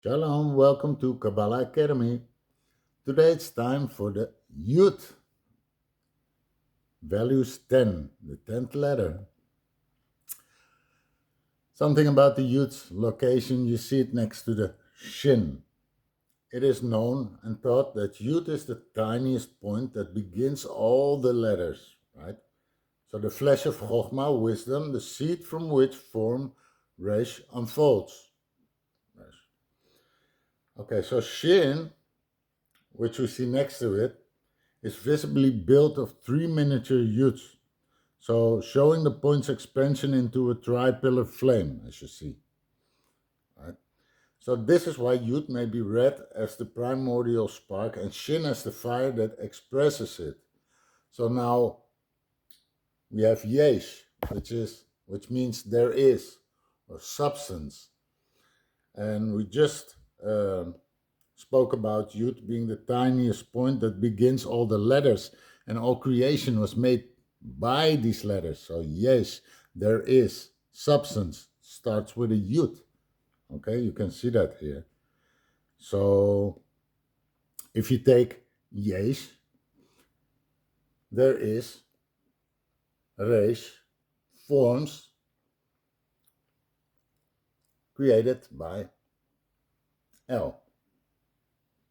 Shalom, welcome to Kabbalah Academy. Today it's time for the Yud, values 10, the 10th letter. Something about the Yud's location, you see it next to the Shin. It is known and thought that Yud is the tiniest point that begins all the letters, right? So the flesh of Chokhmah, wisdom, the seed from which form Resh unfolds. Okay, so Shin, which we see next to it, is visibly built of three miniature yuds, so showing the point's expansion into a tri-pillar flame, as you see. Right? So this is why yud may be read as the primordial spark and shin as the fire that expresses it. So now we have yesh, which means there is, or substance, and we just spoke about yud being the tiniest point that begins all the letters, and all creation was made by these letters. So yes, there is substance starts with a yud. Okay, you can see that here. So if you take yes, there is resh, forms created by L,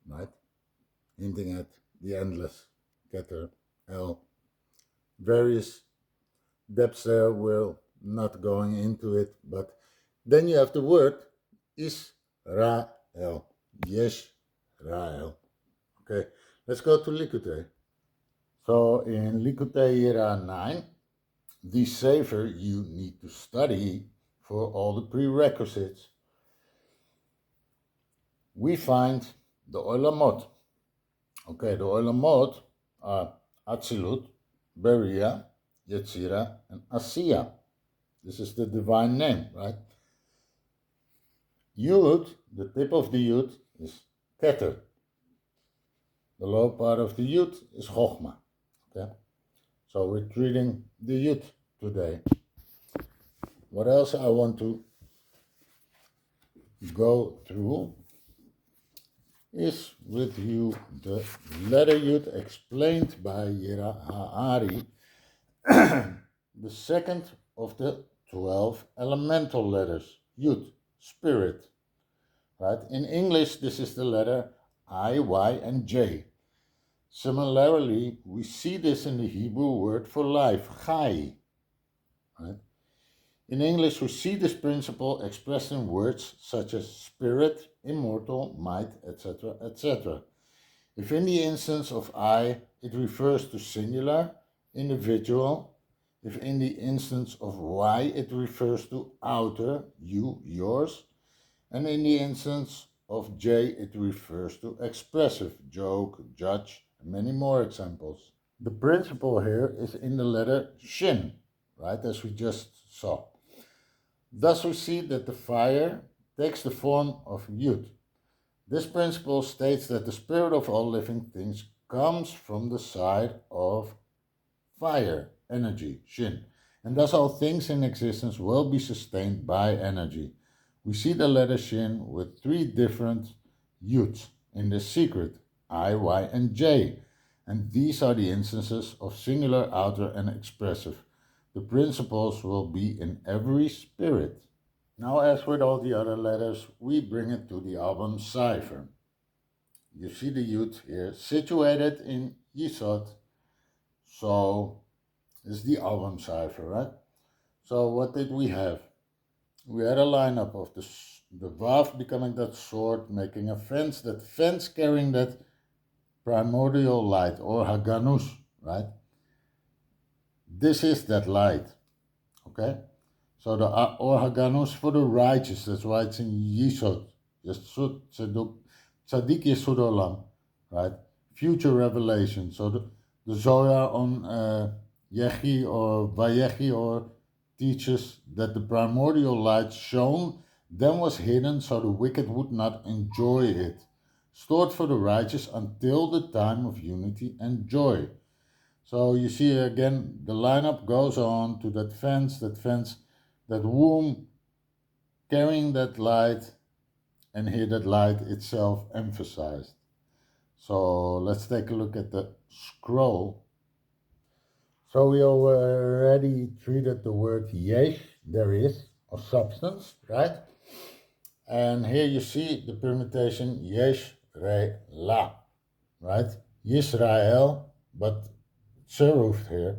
right? Hinting at the endless getter L. Various depths there, will not going into it, but then you have the word Israel, Yeshrael. Okay, let's go to Likkutei. So in Likkutei Yirah 9, the Sefer you need to study for all the prerequisites, we find the Olamot. Okay, the Olamot are Atzilut, Beria, Yetzirah, and Asiya. This is the divine name, right? Yud, the tip of the Yud, is Keter. The lower part of the Yud is Chokhmah. Okay? So we're treating the Yud today. What else I want to go through is with you the letter Yud explained by Yira Ha'ari, the second of the 12 elemental letters, Yud, spirit. Right? In English, this is the letter I, Y, and J. Similarly, we see this in the Hebrew word for life, chai. Right? In English, we see this principle expressed in words such as spirit, immortal, might, etc., etc. If in the instance of I, it refers to singular, individual. If in the instance of Y, it refers to outer, you, yours. And in the instance of J, it refers to expressive, joke, judge, and many more examples. The principle here is in the letter Shin, right, as we just saw. Thus we see that the fire takes the form of Yud. This principle states that the spirit of all living things comes from the side of fire, energy, Shin, and thus all things in existence will be sustained by energy. We see the letter Shin with three different Yuds in the secret, I, Y, and J, and these are the instances of singular, outer, and expressive. The principles will be in every spirit. Now, as with all the other letters, we bring it to the album cipher. You see the Yud here, situated in Yisod, so it's the album cipher, right? So what did we have? We had a lineup of the Vav becoming that sword, making a fence, that fence carrying that primordial light, or Haganus, right? This is that light, okay? So the or Haganus for the righteous, that's why it's in Yisod, Yesud Tzadik Yesud Olam, right? Future revelation. So the Zohar on Yechi or Vayechi or teaches that the primordial light shone, then was hidden so the wicked would not enjoy it, stored for the righteous until the time of unity and joy. So you see again, the lineup goes on to that fence, that womb carrying that light, and here that light itself emphasized. So let's take a look at the scroll. So we already treated the word yesh, there is, or substance, right? And here you see the permutation yesh, re, la, right? Yisrael, but serufed here.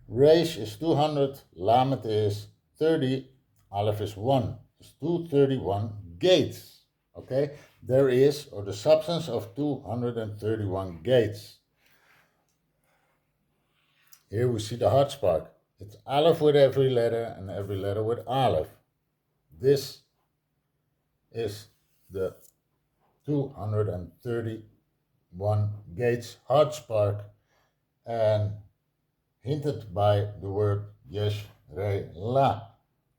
Resh is 200, Lamet is 30, Aleph is 1. It's 231 gates. Okay? There is, or the substance of 231 gates. Here we see the heart spark. It's Aleph with every letter and every letter with Aleph. This is the 231 gates heart spark, and hinted by the word yesh, re, la.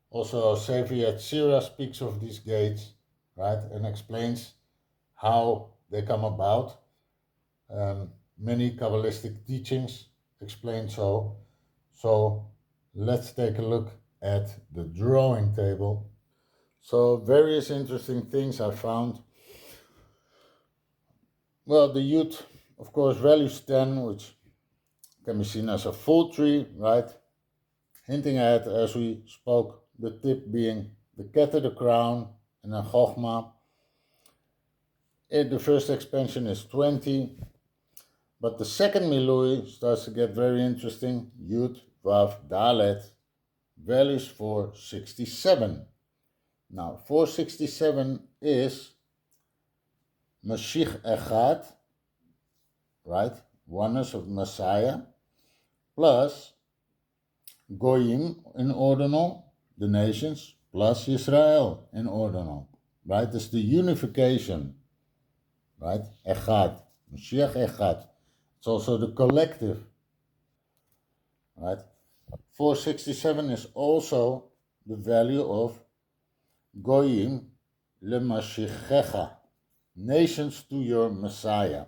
Also, Sefer Yetzirah speaks of these gates, right, and explains how they come about. Many Kabbalistic teachings explain so. So let's take a look at the drawing table. So various interesting things I found. Well, the Yud, of course, values 10, which can be seen as a full tree, right? Hinting at, as we spoke, the tip being the Keter, the crown, and then Chochma. The first expansion is 20, but the second Milui starts to get very interesting. Yud, Vav, Dalet, values 467. Now, 467 is Mashiach Echad, right? Oneness of Messiah, plus Goyim in ordinal, the nations, plus Israel in ordinal, right? It's the unification, right? Echad, Mashiach Echad. It's also the collective, right? 467 is also the value of Goyim le Mashiachecha, nations to your Messiah.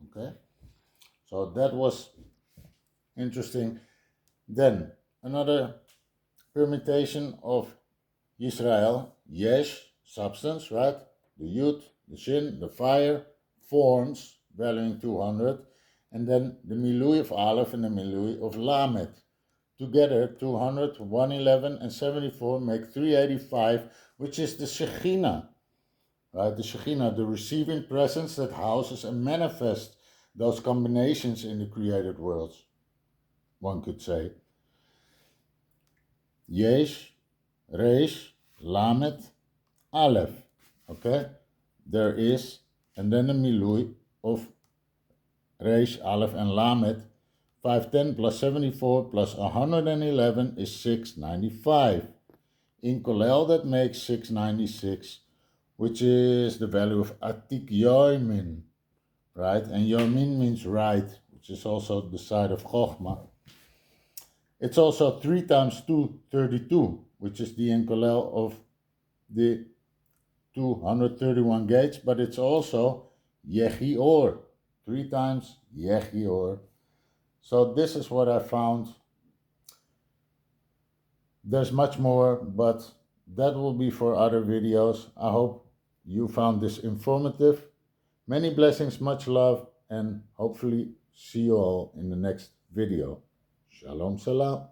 Okay, so that was interesting. Then another permutation of Israel, yesh, substance, right? The yud, the shin, the fire, forms, valuing 200, and then the milui of Aleph and the milui of Lamed. Together, 200, 111, and 74 make 385, which is the Shekhinah, right? The Shekhinah, the receiving presence that houses and manifests those combinations in the created worlds, one could say. Yesh, Resh, Lamed, Aleph, okay? There is, and then the milui of Resh, Aleph, and Lamed. 510 plus 74 plus 111 is 695. In Kollel that makes 696, which is the value of Atik Yoimin, right? And Yoimin means right, which is also the side of Chochmah. It's also 3 times 2, 32, which is the in Kollel of the 231 gates, but it's also Yechior, 3 times Yechior. So this is what I found. There's much more, but that will be for other videos. I hope you found this informative. Many blessings, much love, and hopefully see you all in the next video. Shalom, salam.